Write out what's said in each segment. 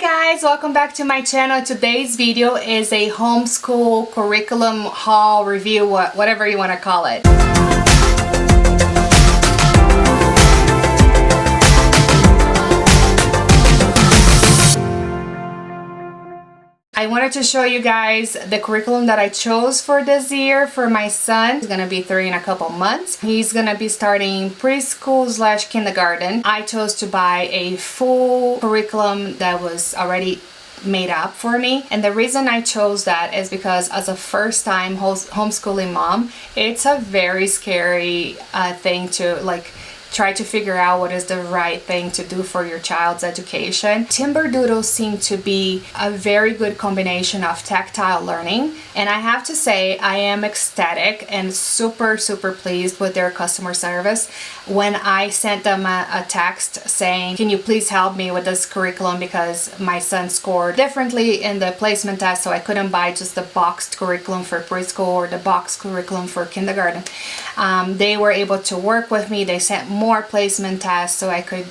guys, welcome back to my channel. Today's video is a homeschool curriculum haul review, whatever you want to call it. I wanted to show you guys the curriculum that I chose for this year for my son. He's gonna be 3 in a couple months. He's gonna be starting preschool / kindergarten. I chose to buy a full curriculum that was already made up for me, and the reason I chose that is because as a first-time homeschooling mom, it's a very scary thing to try to figure out what is the right thing to do for your child's education. Timberdoodle seemed to be a very good combination of tactile learning, and I have to say I am ecstatic and super pleased with their customer service. When I sent them a text saying, can you please help me with this curriculum because my son scored differently in the placement test, so I couldn't buy just the boxed curriculum for preschool or the boxed curriculum for kindergarten. They were able to work with me. They sent more placement tests so I could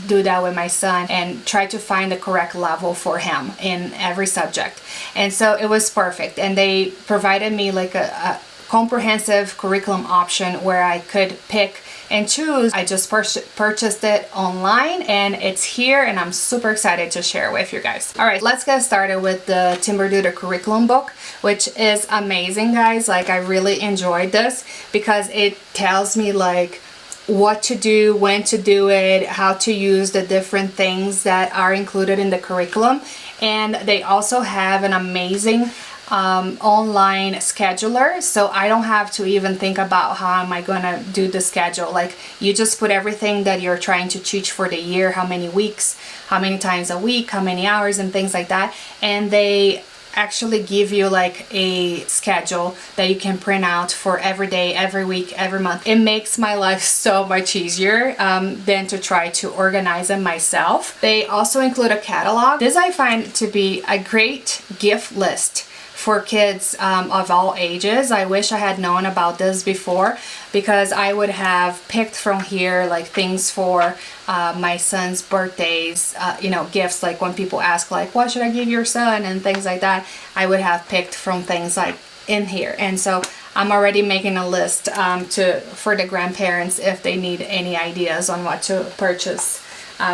do that with my son and try to find the correct level for him in every subject. And so it was perfect, and they provided me like a comprehensive curriculum option where I could pick and choose. I just purchased it online and it's here, and I'm super excited to share with you guys. All right, let's get started with the Timberdoodle curriculum book, which is amazing, guys. Like, I really enjoyed this because it tells me like what to do, when to do it, how to use the different things that are included in the curriculum. And they also have an amazing online scheduler, so I don't have to even think about how am I gonna do the schedule. Like, you just put everything that you're trying to teach for the year, how many weeks, how many times a week, how many hours, and things like that, and they actually give you like a schedule that you can print out for every day, every week, every month. It makes my life so much easier than to try to organize them myself. They also include a catalog. This I find to be a great gift list for kids of all ages. I wish I had known about this before, because I would have picked from here like things for my son's birthdays, gifts, like when people ask like, what should I give your son, and things like that. I would have picked from things like in here. And so I'm already making a list for the grandparents if they need any ideas on what to purchase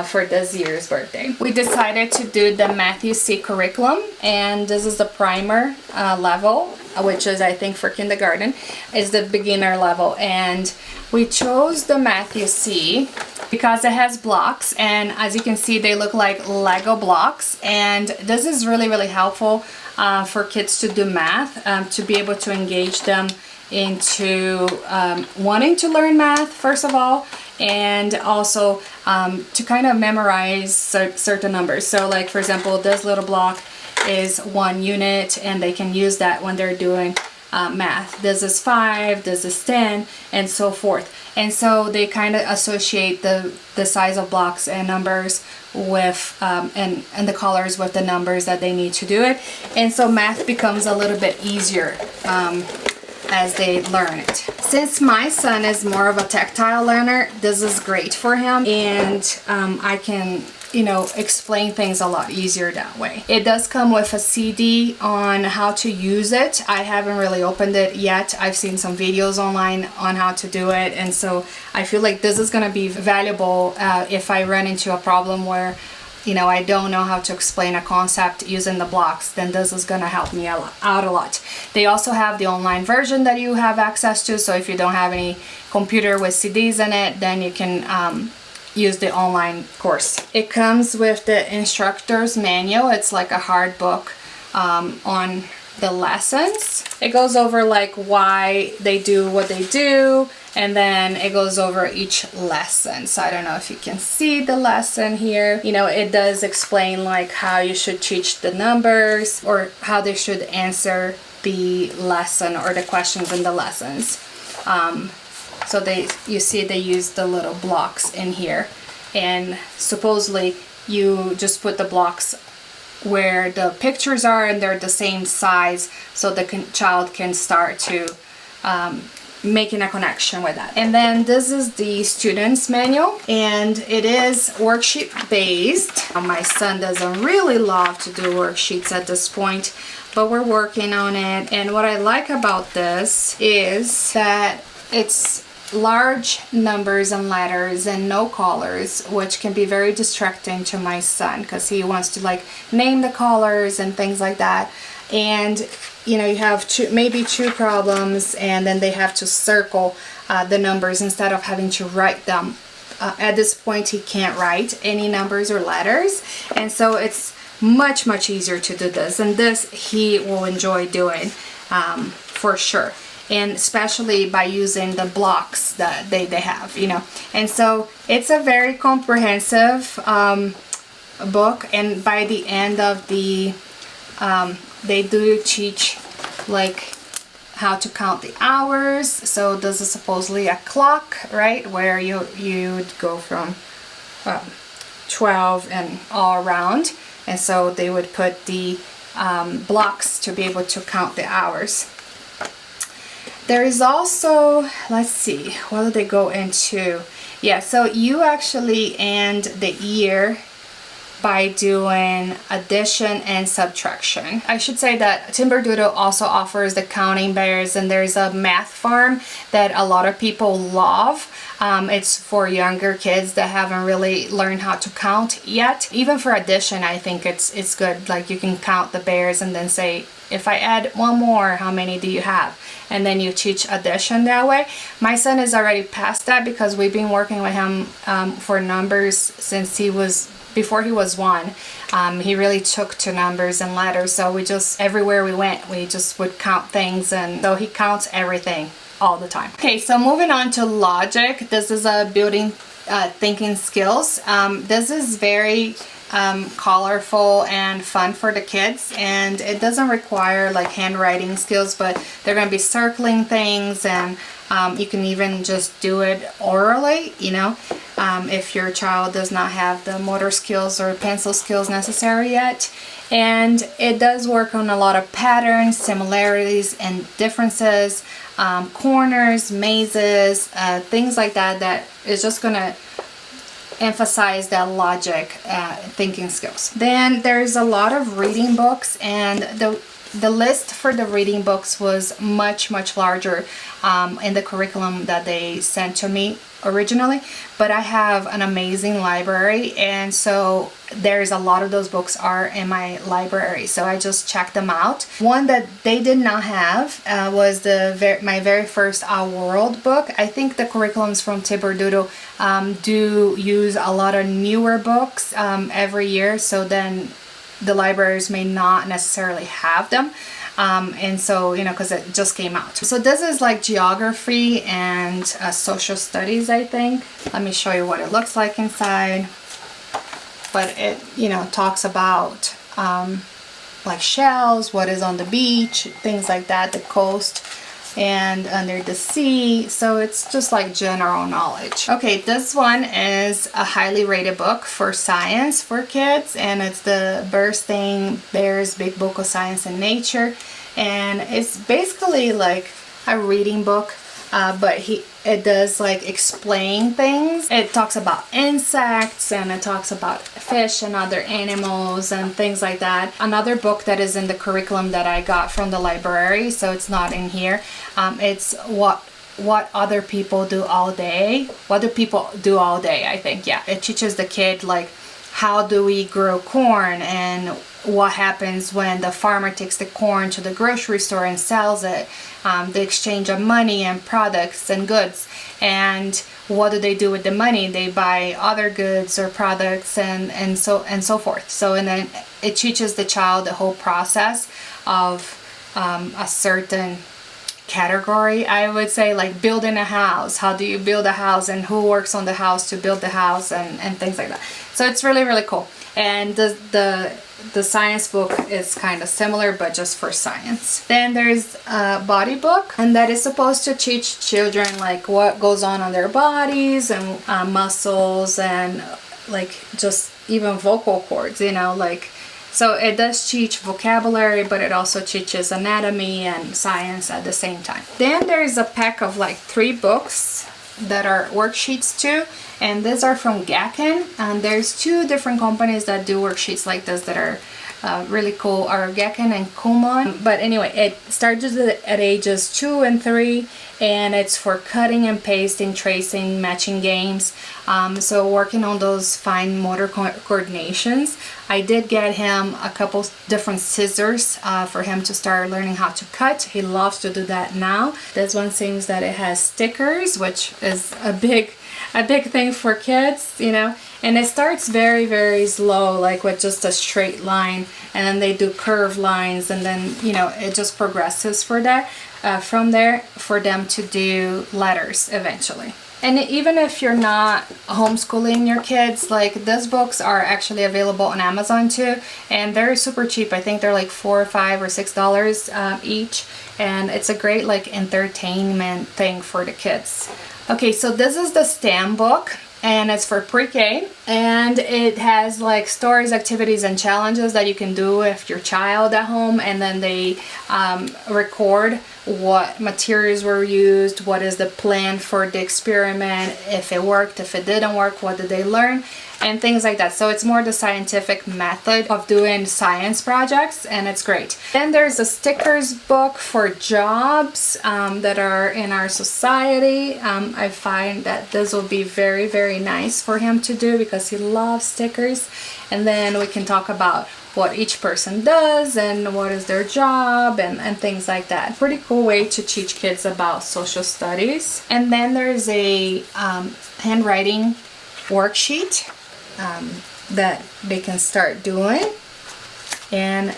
for this year's birthday. We decided to do the Matthew C curriculum, and this is the primer level, which is, I think, for kindergarten, is the beginner level. And we chose the Matthew C because it has blocks, and as you can see, they look like Lego blocks, and this is really helpful for kids to do math, to be able to engage them into wanting to learn math, first of all, and also to kind of memorize certain numbers. So like, for example, this little block is 1 unit, and they can use that when they're doing math. This is 5, this is 10, and so forth. And so they kind of associate the size of blocks and numbers with and the colors with the numbers that they need to do it. And so math becomes a little bit easier as they learn it. Since my son is more of a tactile learner, this is great for him, and I can explain things a lot easier that way. It does come with a CD on how to use it. I haven't really opened it yet. I've seen some videos online on how to do it, and so I feel like this is gonna be valuable if I run into a problem where I don't know how to explain a concept using the blocks. Then this is gonna help me out a lot. They also have the online version that you have access to, so if you don't have any computer with CDs in it, then you can use the online course. It comes with the instructor's manual. It's like a hard book on the lessons. It goes over like why they do what they do, and then it goes over each lesson. So I don't know if you can see the lesson here. It does explain like how you should teach the numbers, or how they should answer the lesson or the questions in the lessons. So you see they use the little blocks in here, and supposedly you just put the blocks where the pictures are, and they're the same size, so the child can start to making a connection with that. And then this is the student's manual, and it is worksheet based. My son doesn't really love to do worksheets at this point, but we're working on it. And what I like about this is that it's large numbers and letters and no colors, which can be very distracting to my son because he wants to like name the colors and things like that. And you know, you have maybe two problems, and then they have to circle the numbers instead of having to write them. At this point he can't write any numbers or letters, and so it's much easier to do this, and this he will enjoy doing for sure, and especially by using the blocks that they have, you know. And so it's a very comprehensive book, and by the end of the they do teach like how to count the hours. So this is supposedly a clock, right, where you would go from 12 and all around, and so they would put the blocks to be able to count the hours. There is also, let's see, what do they go into? Yeah, so you actually end the year by doing addition and subtraction. I should say that Timberdoodle also offers the counting bears, and there's a math farm that a lot of people love. It's for younger kids that haven't really learned how to count yet. Even for addition, I think it's good. Like, you can count the bears and then say, if I add one more, how many do you have? And then you teach addition that way. My son is already past that because we've been working with him for numbers since before he was 1. He really took to numbers and letters, so we just, everywhere we went, we just would count things, and so he counts everything all the time. Okay, so moving on to logic. This is a building thinking skills. This is very colorful and fun for the kids, and it doesn't require like handwriting skills, but they're going to be circling things, and you can even just do it orally, you know, if your child does not have the motor skills or pencil skills necessary yet. And it does work on a lot of patterns, similarities and differences, corners, mazes, things like that, that is just going to emphasize that logic thinking skills. Then there's a lot of reading books, and the list for the reading books was much larger in the curriculum that they sent to me originally, but I have an amazing library, and so there's a lot of those books are in my library, so I just checked them out. One that they did not have was my very first Our World book. I think the curriculums from Timberdoodle do use a lot of newer books every year, so then the libraries may not necessarily have them. And so, you know, because it just came out. So this is like geography and social studies, I think. Let me show you what it looks like inside. But it, you know, talks about like shells, what is on the beach, things like that, the coast and under the sea. So it's just like general knowledge. Okay, this one is a highly rated book for science for kids, and it's the Bursting Bears Big Book of Science and Nature, and it's basically like a reading book, but it does like explain things. It talks about insects, and it talks about fish and other animals and things like that. Another book that is in the curriculum that I got from the library, so it's not in here, it's what other people do all day. What do people do all day, I think. Yeah, it teaches the kid like how do we grow corn, and what happens when the farmer takes the corn to the grocery store and sells it, the exchange of money and products and goods, and what do they do with the money? They buy other goods or products and so forth. So, and then it teaches the child the whole process of a certain category, I would say, like building a house. How do you build a house, and who works on the house to build the house, and things like that. So it's really cool. And the science book is kind of similar, but just for science. Then there's a body book, and that is supposed to teach children like what goes on their bodies, and muscles, and like just even vocal cords, you know, like So it does teach vocabulary, but it also teaches anatomy and science at the same time. Then there's a pack of like 3 books that are worksheets too, and these are from Gakken, and there's 2 different companies that do worksheets like this that are really cool, are Gakken and Kumon. But anyway, it starts at ages 2 and 3, and it's for cutting and pasting, tracing, matching games. So working on those fine motor coordinations. I did get him a couple different scissors for him to start learning how to cut. He loves to do that now. This one seems that it has stickers, which is a big thing for kids, you know. And it starts very, very slow, like with just a straight line, and then they do curved lines, and then, you know, it just progresses from there for them to do letters eventually. And even if you're not homeschooling your kids, like these books are actually available on Amazon too, and they're super cheap. I think they're like $4 or $5 or $6 each, and it's a great like entertainment thing for the kids. Okay, so this is the STEM book, and it's for pre-K, and it has like stories, activities, and challenges that you can do with your child at home, and then they record what materials were used, what is the plan for the experiment, if it worked, if it didn't work, what did they learn, and things like that. So it's more the scientific method of doing science projects, and it's great. Then there's a stickers book for jobs that are in our society. I find that this will be very, very nice for him to do because he loves stickers. And then we can talk about what each person does and what is their job and things like that. Pretty cool way to teach kids about social studies. And then there's a handwriting worksheet that they can start doing. And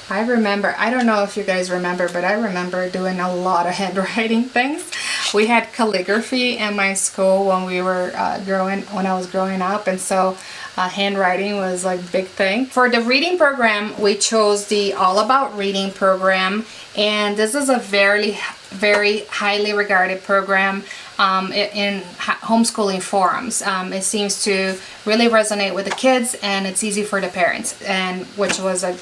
I remember, I don't know if you guys remember, but I remember doing a lot of handwriting things. We had calligraphy in my school when we were when I was growing up, and so handwriting was like a big thing. For the reading program, we chose the All About Reading program, and this is a very, very highly regarded program in homeschooling forums. It seems to really resonate with the kids, and it's easy for the parents, and which was a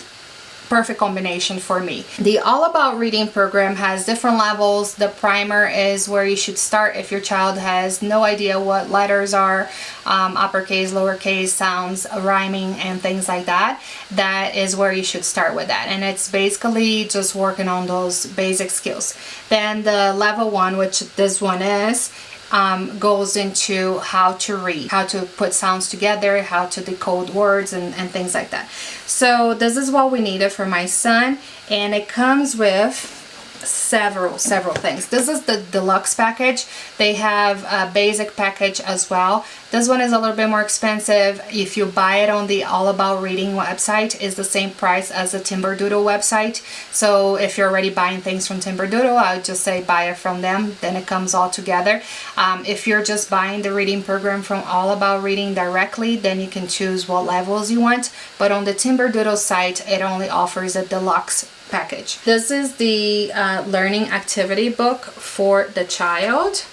perfect combination for me. The All About Reading program has different levels. The primer is where you should start if your child has no idea what letters are, uppercase, lowercase, sounds, rhyming, and things like that. That is where you should start with that, and it's basically just working on those basic skills. Then the level 1, which this one is, goes into how to read, how to put sounds together, how to decode words, and things like that. So this is what we needed for my son, and it comes with several things. This is the deluxe package. They have a basic package as well. This one is a little bit more expensive. If you buy it on the All About Reading website, it's the same price as the Timberdoodle website. So if you're already buying things from Timberdoodle, I would just say buy it from them, then it comes all together. If you're just buying the reading program from All About Reading directly, then you can choose what levels you want, but on the Timberdoodle site, it only offers a deluxe package. This is the learning activity book for the child,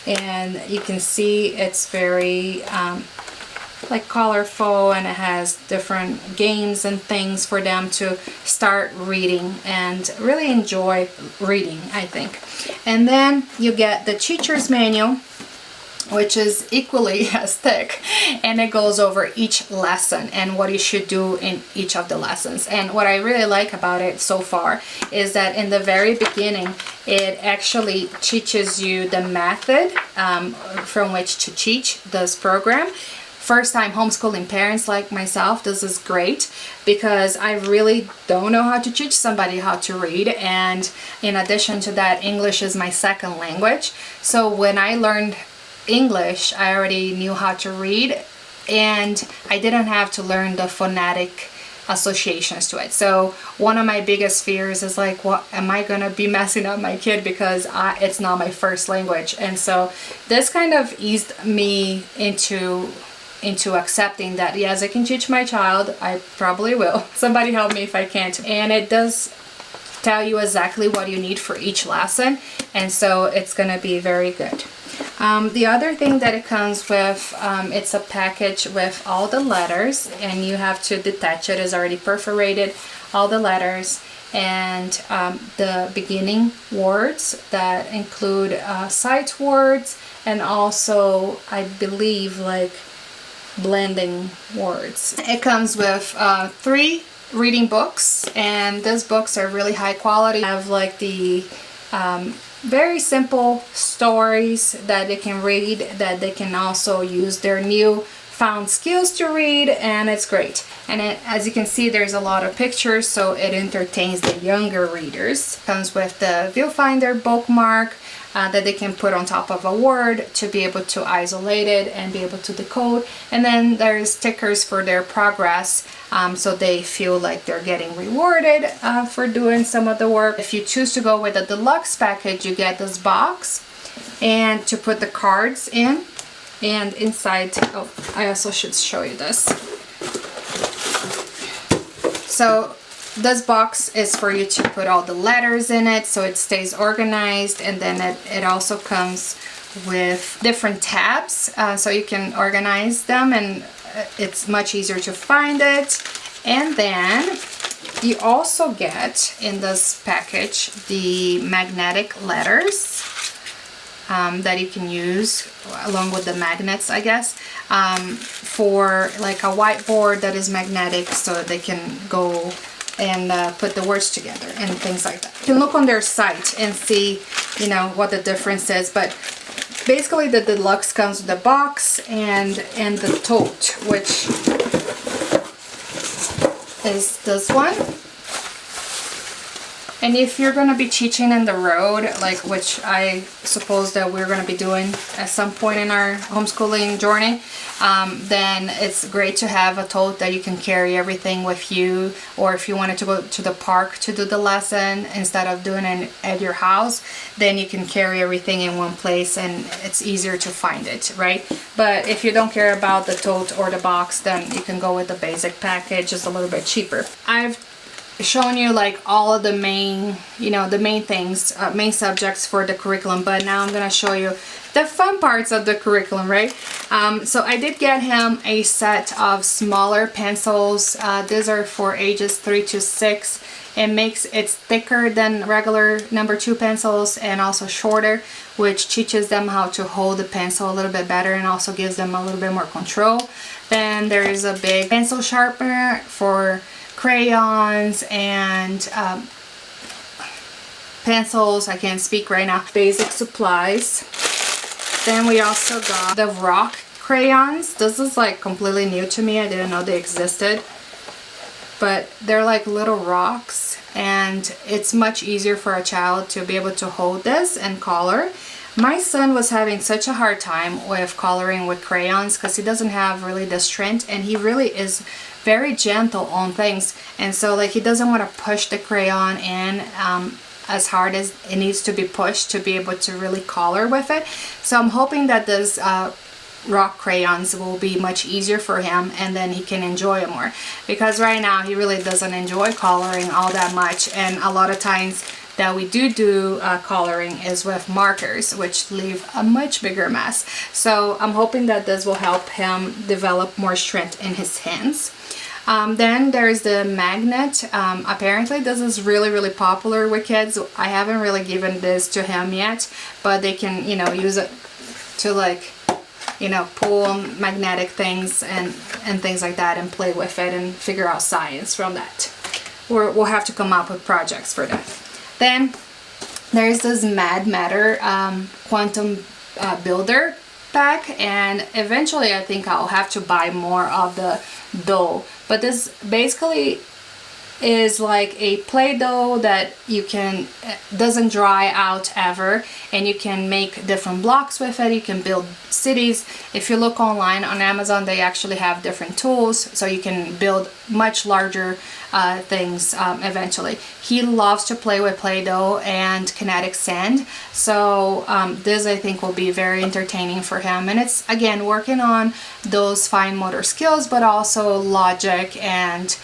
and you can see it's very like colorful, and it has different games and things for them to start reading and really enjoy reading, I think. And then you get the teacher's manual, which is equally as thick, and it goes over each lesson and what you should do in each of the lessons. And what I really like about it so far is that in the very beginning, it actually teaches you the method from which to teach this program. First time homeschooling parents like myself, this is great because I really don't know how to teach somebody how to read, and in addition to that, English is my second language. So when I learned English, I already knew how to read, and I didn't have to learn the phonetic associations to it. So one of my biggest fears is like, what am I gonna be messing up my kid because it's not my first language? And so this kind of eased me into accepting that yes, I can teach my child. I probably will. Somebody help me if I can't. And it does tell you exactly what you need for each lesson, and so it's gonna be very good. The other thing that it comes with, it's a package with all the letters, and you have to detach it. It's already perforated, all the letters, and the beginning words that include sight words, and also I believe like blending words. It comes with 3 reading books, and these books are really high quality. I have like the very simple stories that they can read, that they can also use their new found skills to read, and it's great. And as you can see, there's a lot of pictures, so it entertains the younger readers. Comes with the viewfinder bookmark that they can put on top of a word to be able to isolate it and be able to decode. And then there's stickers for their progress, so they feel like they're getting rewarded for doing some of the work. If you choose to go with a deluxe package, you get this box and to put the cards in. And inside, oh, I also should show you this. So this box is for you to put all the letters in it so it stays organized, and then it also comes with different tabs so you can organize them, and it's much easier to find it. And then you also get in this package the magnetic letters that you can use along with the magnets, I guess, for like a whiteboard that is magnetic, so they can go and put the words together and things like that. You can look on their site and see, you know, what the difference is, but basically the deluxe comes with the box and the tote, which is this one. And if you're going to be teaching in the road, like which I suppose that we're going to be doing at some point in our homeschooling journey, then it's great to have a tote that you can carry everything with you. Or if you wanted to go to the park to do the lesson instead of doing it at your house, then you can carry everything in one place and it's easier to find it, right? But if you don't care about the tote or the box, then you can go with the basic package. It's a little bit cheaper. I've shown you like all of the main, you know, the main things, main subjects for the curriculum, but now I'm gonna show you the fun parts of the curriculum, right? So I did get him a set of smaller pencils. These are for ages 3 to 6. It's thicker than regular number 2 pencils and also shorter, which teaches them how to hold the pencil a little bit better and also gives them a little bit more control. Then there is a big pencil sharpener for crayons and pencils. I can't speak right now. Basic supplies. Then we also got the rock crayons. This is like completely new to me. I didn't know they existed. But they're like little rocks, and it's much easier for a child to be able to hold this and color. My son was having such a hard time with coloring with crayons because he doesn't have really the strength, and he really is very gentle on things, and so like he doesn't want to push the crayon in as hard as it needs to be pushed to be able to really color with it. So I'm hoping that this rock crayons will be much easier for him, and then he can enjoy it more, because right now he really doesn't enjoy coloring all that much, and a lot of times that we do coloring is with markers, which leave a much bigger mess. So I'm hoping that this will help him develop more strength in his hands. Then there's the magnet. Apparently this is really popular with kids. I haven't really given this to him yet, but they can, you know, use it to like, you know, pull magnetic things and things like that and play with it and figure out science from that. We'll have to come up with projects for that. Then there's this Mad Matter quantum builder pack, and eventually I think I'll have to buy more of the dough. But this basically is like a Play-Doh that you can, doesn't dry out ever, and you can make different blocks with it. You can build cities. If you look online on Amazon, they actually have different tools, so you can build much larger things eventually. He loves to play with Play-Doh and kinetic sand, so this I think will be very entertaining for him. And it's again working on those fine motor skills, but also logic and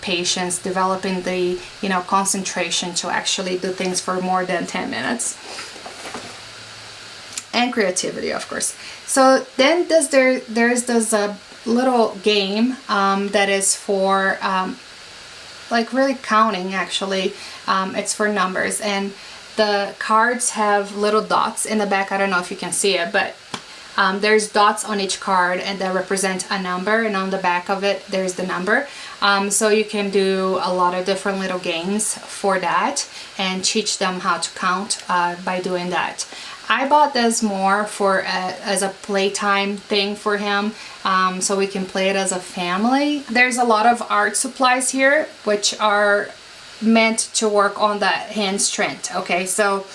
patience, developing the, you know, concentration to actually do things for more than 10 minutes. and creativity, of course. So then there's this little game that is for like really counting, actually. It's for numbers, and the cards have little dots in the back. I don't know if you can see it, but there's dots on each card and that represent a number, and on the back of it there's the number. So you can do a lot of different little games for that and teach them how to count by doing that. I bought this more for as a playtime thing for him, so we can play it as a family. There's a lot of art supplies here which are meant to work on that hand strength. Okay, so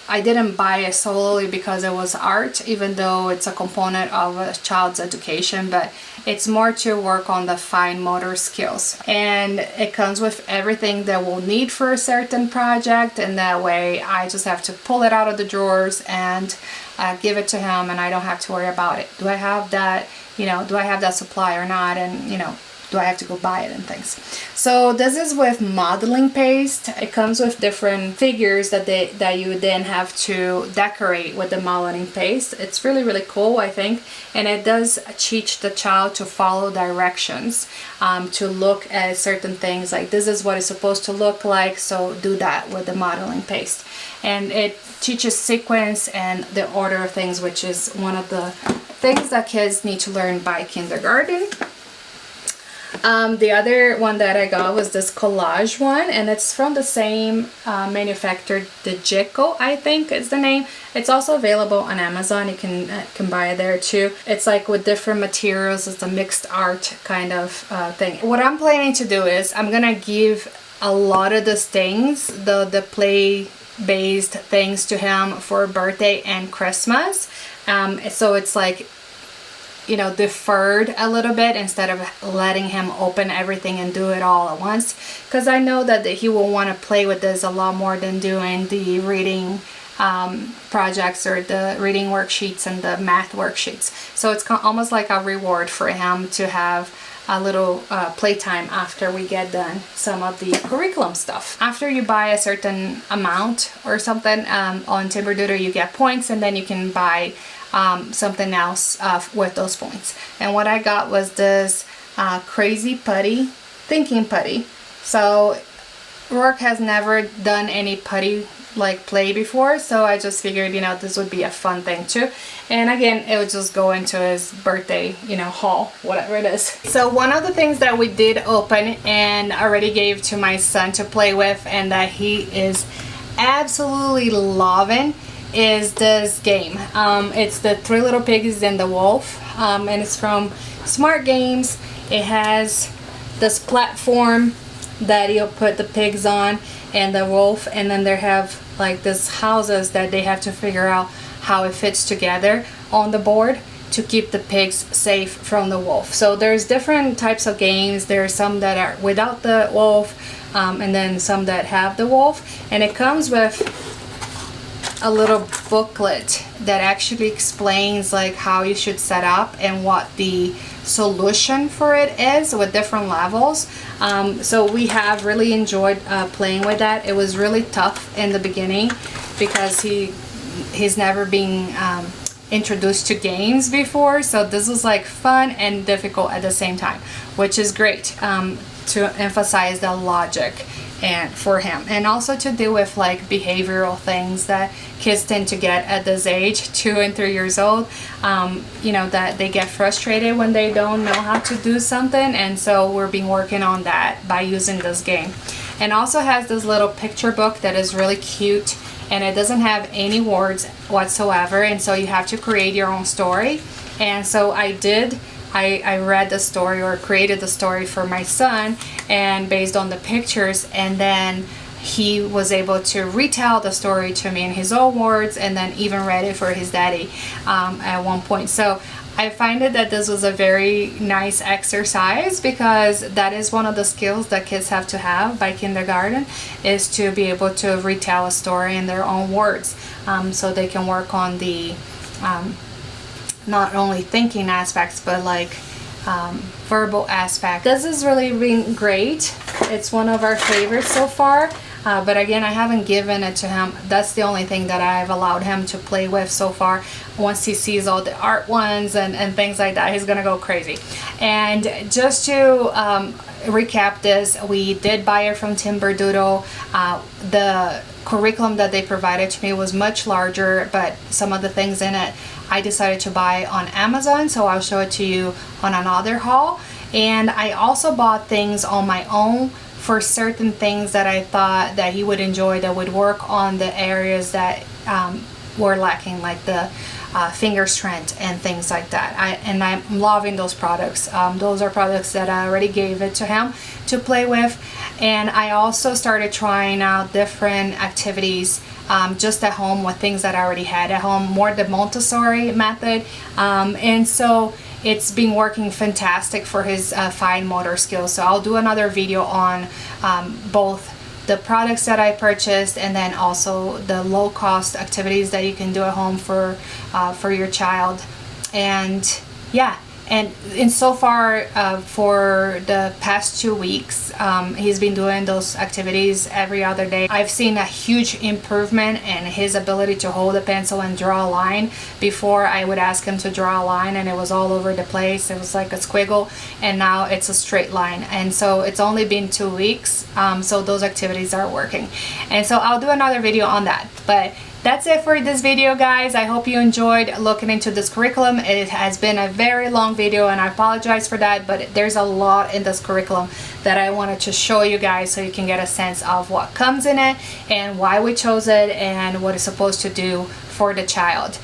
I didn't buy it solely because it was art, even though it's a component of a child's education, but it's more to work on the fine motor skills. And it comes with everything that we'll need for a certain project, and that way I just have to pull it out of the drawers and give it to him, and I don't have to worry about it. Do I have that, do I have that supply or not? And, do I have to go buy it and things. So this is with modeling paste. It comes with different figures that you then have to decorate with the modeling paste. It's really, really cool, I think, and it does teach the child to follow directions, to look at certain things, like this is what it's supposed to look like, so do that with the modeling paste. And it teaches sequence and the order of things, which is one of the things that kids need to learn by kindergarten. The other one that I got was this collage one, and it's from the same manufacturer, the Jeco, I think is the name. It's also available on Amazon. You can buy it there too. It's like with different materials. It's a mixed art kind of thing. What I'm planning to do is I'm gonna give a lot of these things, the play-based things, to him for birthday and Christmas. So it's like, deferred a little bit instead of letting him open everything and do it all at once, because I know that he will want to play with this a lot more than doing the reading projects or the reading worksheets and the math worksheets. So it's almost like a reward for him to have a little playtime after we get done some of the curriculum stuff. After you buy a certain amount or something on Timberdoodle, you get points, and then you can buy something else with those points. And what I got was this crazy putty, thinking putty. So Rourke has never done any putty like play before, so I just figured this would be a fun thing too. And again, it would just go into his birthday haul, whatever it is. So one of the things that we did open and already gave to my son to play with, and that he is absolutely loving, is this game. It's the Three Little Pigs and the Wolf, and it's from Smart Games. It has this platform that you'll put the pigs on and the wolf, and then they have like these houses that they have to figure out how it fits together on the board to keep the pigs safe from the wolf. So there's different types of games. There are some that are without the wolf, and then some that have the wolf, and it comes with a little booklet that actually explains like how you should set up and what the solution for it is with different levels. So we have really enjoyed playing with that. It was really tough in the beginning because he's never been introduced to games before, so this was like fun and difficult at the same time, which is great to emphasize the logic and for him, and also to deal with like behavioral things that kids tend to get at this age, 2 and 3 years old, that they get frustrated when they don't know how to do something. And so we're been working on that by using this game. And also has this little picture book that is really cute, and it doesn't have any words whatsoever, and so you have to create your own story. And so I read the story, or created the story for my son, and based on the pictures, and then he was able to retell the story to me in his own words, and then even read it for his daddy at one point. So I find that this was a very nice exercise, because that is one of the skills that kids have to have by kindergarten, is to be able to retell a story in their own words, so they can work on the not only thinking aspects, but like verbal aspect. This has really been great. It's one of our favorites so far. but again, I haven't given it to him. That's the only thing that I've allowed him to play with so far. Once he sees all the art ones and things like that, he's gonna go crazy. And just to recap this, we did buy it from Timberdoodle. The curriculum that they provided to me was much larger, but some of the things in it I decided to buy on Amazon, so I'll show it to you on another haul. And I also bought things on my own for certain things that I thought that he would enjoy, that would work on the areas that were lacking, like the finger strength and things like that. I'm loving those products. Those are products that I already gave it to him to play with. And I also started trying out different activities just at home with things that I already had at home, more the Montessori method. And so it's been working fantastic for his fine motor skills. So I'll do another video on both the products that I purchased and then also the low cost activities that you can do at home for your child. And yeah, and so far for the past 2 weeks, he's been doing those activities every other day. I've seen a huge improvement in his ability to hold a pencil and draw a line. Before, I would ask him to draw a line and it was all over the place. It was like a squiggle, and now it's a straight line. And so it's only been 2 weeks, so those activities are working. And so I'll do another video on that. But that's it for this video, guys. I hope you enjoyed looking into this curriculum. It has been a very long video and I apologize for that, but there's a lot in this curriculum that I wanted to show you guys so you can get a sense of what comes in it and why we chose it and what it's supposed to do for the child.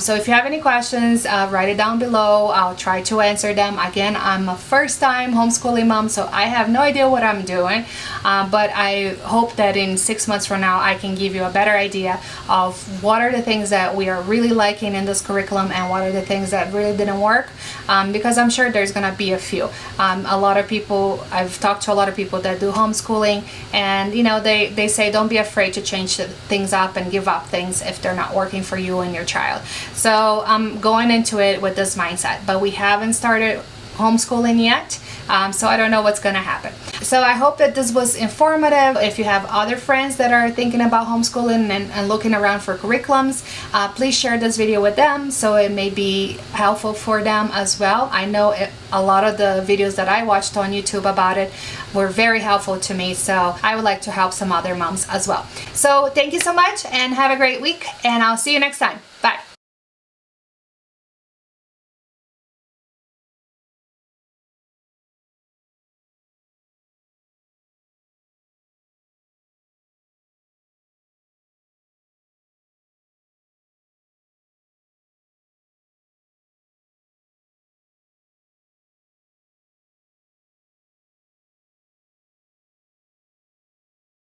So if you have any questions, write it down below. I'll try to answer them. Again, I'm a first-time homeschooling mom, so I have no idea what I'm doing, but I hope that in 6 months from now I can give you a better idea of what are the things that we are really liking in this curriculum and what are the things that really didn't work, because I'm sure there's gonna be a few. A lot of people, I've talked to a lot of people that do homeschooling, and you know, they say don't be afraid to change things up and give up things if they're not working for you and your child. So I'm going into it with this mindset, but we haven't started homeschooling yet, so I don't know what's gonna happen. So I hope that this was informative. If you have other friends that are thinking about homeschooling and looking around for curriculums, please share this video with them so it may be helpful for them as well. I know a lot of the videos that I watched on YouTube about it were very helpful to me, so I would like to help some other moms as well. So thank you so much and have a great week, and I'll see you next time. Bye.